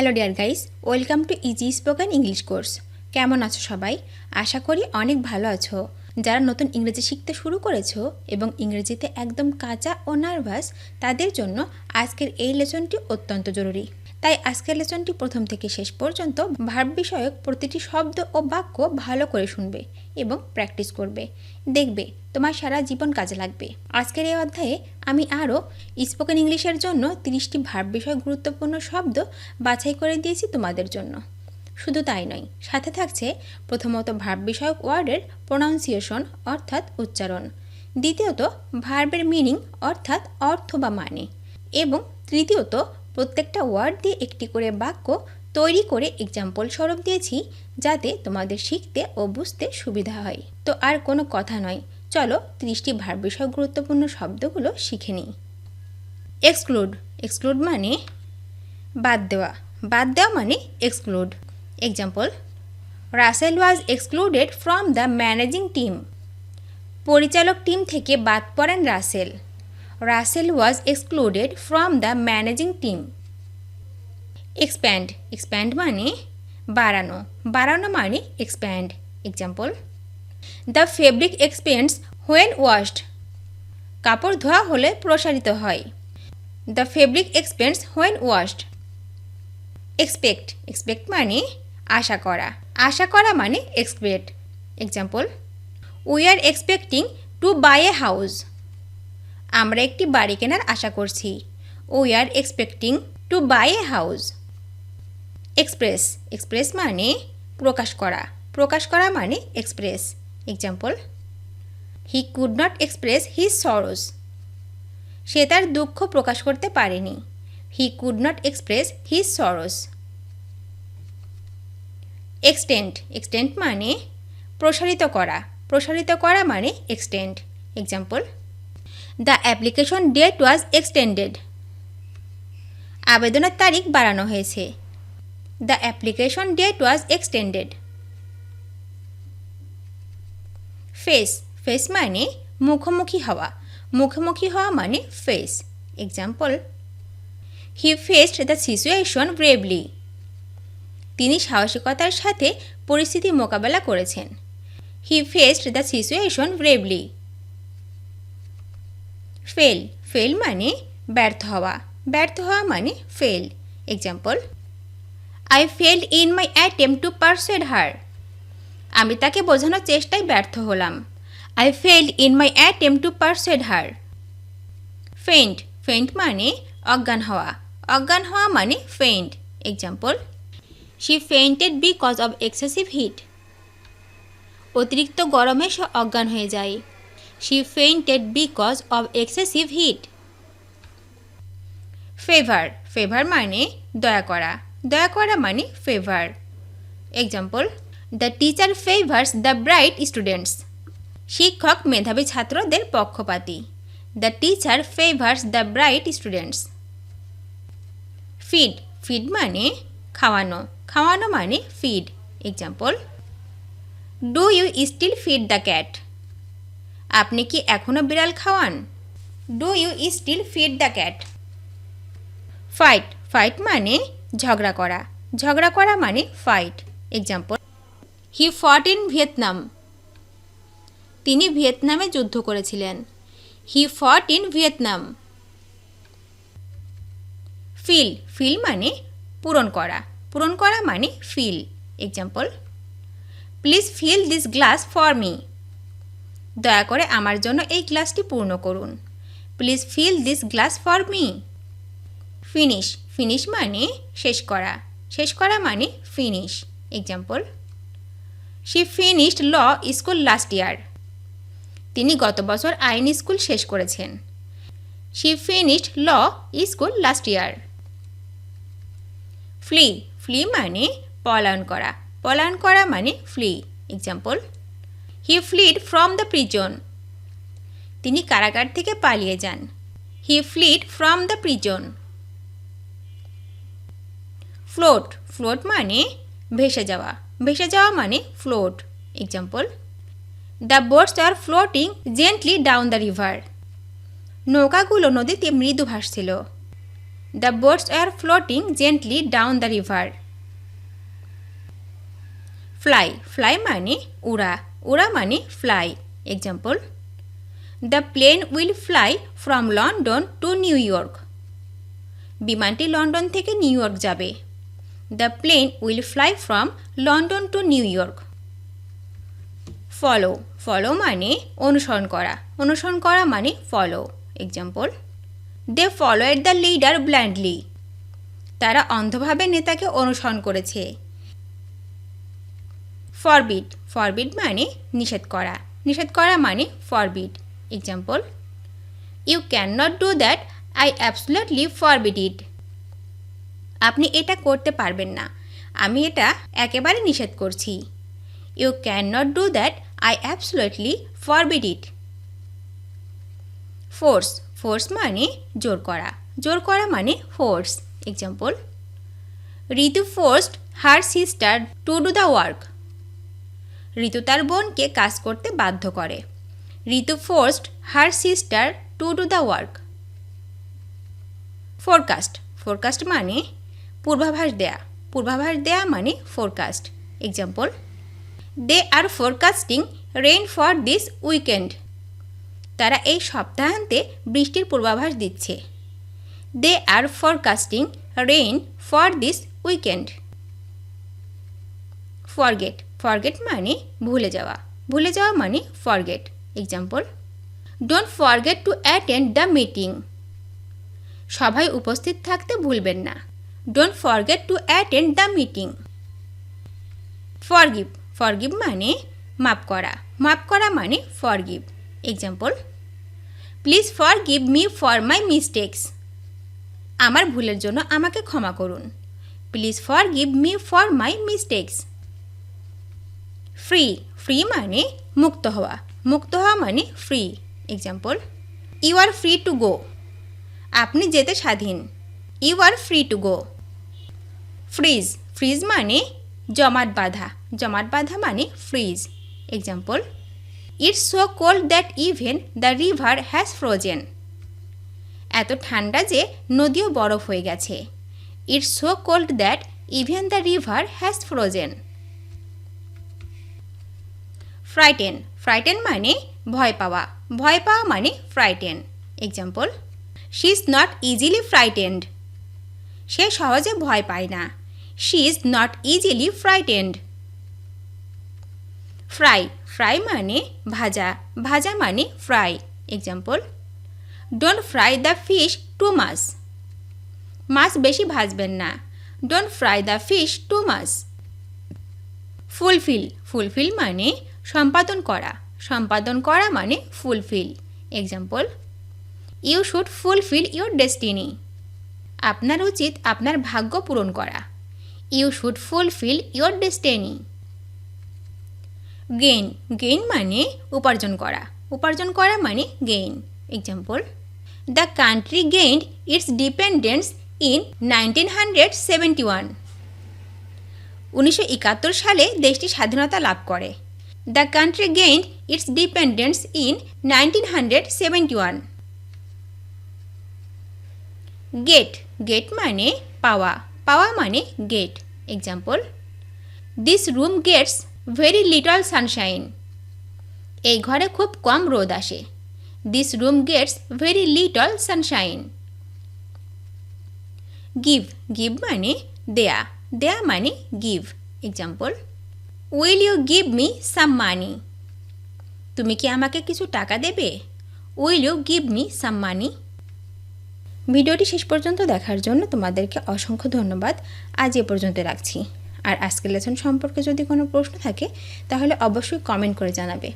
Hello dear guys, welcome to easy spoken English course. কেমন আছো সবাই? আশা করি অনেক ভালো আছো। যারা নতুন ইংরেজি শিখতে শুরু করেছো এবং ইংরেজিতে একদম কাঁচা ও নার্ভাস, তাদের জন্য আজকের এই লেসনটি অত্যন্ত জরুরি। তাই আজকের লেসনটি প্রথম থেকে শেষ পর্যন্ত ভার্ব বিষয়ক প্রতিটি শব্দ ও বাক্য ভালো করে শুনবে এবং প্র্যাকটিস করবে। দেখবে তোমার সারা জীবন কাজে লাগবে। আজকের এই অধ্যায়ে আমি আরও স্পোকেন ইংলিশের জন্য 30টি ভার্ব বিষয়ক গুরুত্বপূর্ণ শব্দ বাছাই করে দিয়েছি তোমাদের জন্য। শুধু তাই নয়, সাথে থাকছে প্রথমত ভার্ব বিষয়ক ওয়ার্ডের প্রোনাউন্সিয়েশন অর্থাৎ উচ্চারণ, দ্বিতীয়ত ভার্বের মিনিং অর্থাৎ অর্থ বা মানে, এবং তৃতীয়ত প্রত্যেকটা ওয়ার্ড দিয়ে একটি করে বাক্য তৈরি করে এক্সাম্পল স্বরূপ দিয়েছি, যাতে তোমাদের শিখতে ও বুঝতে সুবিধা হয়। তো আর কোনো কথা নয়, চলো 30টি ভার্ব বিষয়ক গুরুত্বপূর্ণ শব্দগুলো শিখে নিই। এক্সক্লুড। এক্সক্লুড মানে বাদ দেওয়া। বাদ দেওয়া মানে exclude. Example: Russell was excluded from the managing team. পরিচালক টিম থেকে বাদ পড়েন Russell. Russell was excluded from the managing team. Expand. Expand মানে বাড়ানো। বাড়ানো মানে expand. Example: the fabric expands when washed. কাপড় ধোয়া হলে প্রসারিত হয়। The fabric expands when washed. Expect. Expect মানে আশা করা। আশা করা মানে expect. Example: we are expecting to buy a house. আমরা একটি বাড়ি কেনার আশা করছি। We are expecting to buy a house. Express. Express মানে প্রকাশ করা। প্রকাশ করা মানে express. Example: he could not express his sorrows. সে তার দুঃখ প্রকাশ করতে পারেনি। He could not express his sorrows. Extend. Extend মানে প্রসারিত করা। প্রসারিত করা মানে extend. Example: the application date was extended. আবেদনের তারিখ বাড়ানো হয়েছে। The application date was extended. Face. Face মানে মুখোমুখি হওয়া। মুখোমুখি হওয়া মানে face. Example: he faced the situation bravely. তিনি সাহসিকতার সাথে পরিস্থিতি মোকাবেলা করেছেন। He faced the situation bravely. Fail. Fail মানে ব্যর্থ হওয়া। ব্যর্থ হওয়া মানে fail. Example: I failed in my attempt to persuaded her. আমি তাকে বোঝানোর চেষ্টায় ব্যর্থ হলাম। I failed in my attempt to persuaded her. Faint. Faint মানে অজ্ঞান হওয়া। অজ্ঞান হওয়া মানে faint. Example: she fainted because of excessive heat. অতিরিক্ত গরমে সে অজ্ঞান হয়ে যায়। She fainted because of excessive heat. Favour. Favour মানে দয়া করা। দয়া করা মানে favour. Example: the teacher favours the bright students. শিক্ষক মেধাবী ছাত্রদের পক্ষপাতী। The teacher favours the bright students. Feed. Feed মানে খাওয়ানো। খাওয়ানো মানে feed. Example: do you still feed the cat. আপনি কি এখনও বিড়াল খাওয়ান? Do you still feed the cat. Fight. Fight মানে ঝগড়া করা। ঝগড়া করা মানে ফাইট। এক্সাম্পল: হি ফট ইন ভিয়েতনাম। তিনি ভিয়েতনামে যুদ্ধ করেছিলেন। হি ফট ইন ভিয়েতনাম। ফিল। ফিল মানে পূরণ করা। পূরণ করা মানে fill. Example: please fill this glass for me. দয়া করে আমার জন্য এই গ্লাসটি পূর্ণ করুন। Please fill this glass for me. Finish. Finish মানে শেষ করা। শেষ করা মানে finish. Example: she finished law school last year. তিনি গত বছর আইন স্কুল শেষ করেছেন। She finished law school last year. Flee. Flee মানে পলায়ন করা। পলায়ন করা মানে flee. Example: he fled from the prison. তিনি কারাগার থেকে পালিয়ে যান। He fled from the prison. Float. Float মানে ভেসে যাওয়া। ভেসে যাওয়া মানে float. Example: the boats are floating gently down the river. নৌকাগুলো নদীতে মৃদু ভাসছিল। The boats were floating gently down the river. Fly. Fly মানে উড়া, উড়া মানে fly. Example: The plane will fly from London to New York. বিমানটি London থেকে new York যাবে। The plane will fly from London to New York. Follow. Follow মানে অনুসরণ করা, অনুসরণ করা মানে follow. Example: They followed the leader blindly. তারা অন্ধভাবে নেতাকে অনুসরণ করেছে। Forbid. Forbid মানে নিষেধ করা, নিষেধ করা মানে forbid. Example: You cannot do that. I absolutely forbid it. আপনি এটা করতে পারবেন না, আমি এটা একেবারে নিষেধ করছি। You cannot do that. I absolutely forbid it. Force. Force মানে জোর করা, জোর করা মানে force. Example: Ritu forced her sister to do the work. ঋতু তার বোনকে কাজ করতে বাধ্য করে। ঋতু forced her sister to do the work. Forecast. Forecast মানে পূর্বাভাস দেয়া, পূর্বাভাস দেয়া মানে forecast. Example: They are forecasting rain for this weekend. তারা এই সপ্তাহান্তে বৃষ্টির পূর্বাভাস দিচ্ছে। They are forecasting rain for this weekend. Forget. Forget মানে ভুলে যাওয়া, ভুলে যাওয়া মানে forget. Example: Don't forget to attend the meeting. সভায় উপস্থিত থাকতে ভুলবেন না। Don't forget to attend the meeting. Forgive. Forgive মানে মাফ করা, মাফ করা মানে forgive. Example: Please forgive me for my mistakes. আমার ভুলের জন্য আমাকে ক্ষমা করুন। Please forgive me for my mistakes. Free. Free মানে মুক্ত হওয়া, মুক্ত হওয়া মানে free. Example: You are free to go. আপনি যেতে স্বাধীন। You are free to go. Freeze. Freeze মানে জমাট বাঁধা, জমাট বাঁধা মানে freeze. Example: It's so cold that even the river has frozen. এত ঠান্ডা যে নদীও বরফ হয়ে গেছে। It's so cold that even the river has frozen. Frighten. Frighten মানে ভয় পাওয়া, ভয় পাওয়া মানে frighten. Example: She is not easily frightened. সে সহজে ভয় পায় না। She is not easily frightened. Fry. Fry মানে ভাজা, ভাজা মানে fry. Example: Don't fry the fish too much. মাছ বেশি ভাজবেন না। Don't fry the fish too much. Fulfill. Fulfill মানে সম্পাদন করা, সম্পাদন করা মানে fulfill. Example: You should fulfill your destiny. আপনার উচিত আপনার ভাগ্য পূরণ করা। You should fulfill your destiny. Gain. Gain মানে উপার্জন করা, উপার্জন করা মানে gain. Example: The country gained its independence in 1971. 1971 সালে দেশটি স্বাধীনতা লাভ করে। The country gained its independence in 1971. Get. Get মানে পাওয়া, পাওয়া মানে get. Example: This room gets very little sunshine. এই ঘরে খুব কম রোদ আসে। This room gets very little sunshine. Give. Give মানে দেয়া, দেয়া মানে give. Example: Will you give me some money? তুমি কি আমাকে কিছু টাকা দেবে? Will you give me some money? ভিডিওটি শেষ পর্যন্ত দেখার জন্য তোমাদেরকে অসংখ্য ধন্যবাদ। আজ এ পর্যন্ত রাখছি। আর আজকের লেসন সম্পর্কে যদি কোনো প্রশ্ন থাকে তাহলে অবশ্যই কমেন্ট করে জানাবে।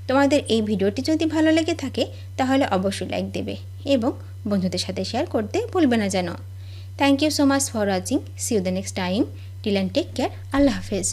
তোমাদের এই ভিডিওটি যদি ভালো লেগে থাকে তাহলে অবশ্যই লাইক দেবে এবং বন্ধুদের সাথে শেয়ার করতে ভুলবে না যেন। Thank you so much for watching. See you the next time. Till and take care. আল্লাহ হাফেজ।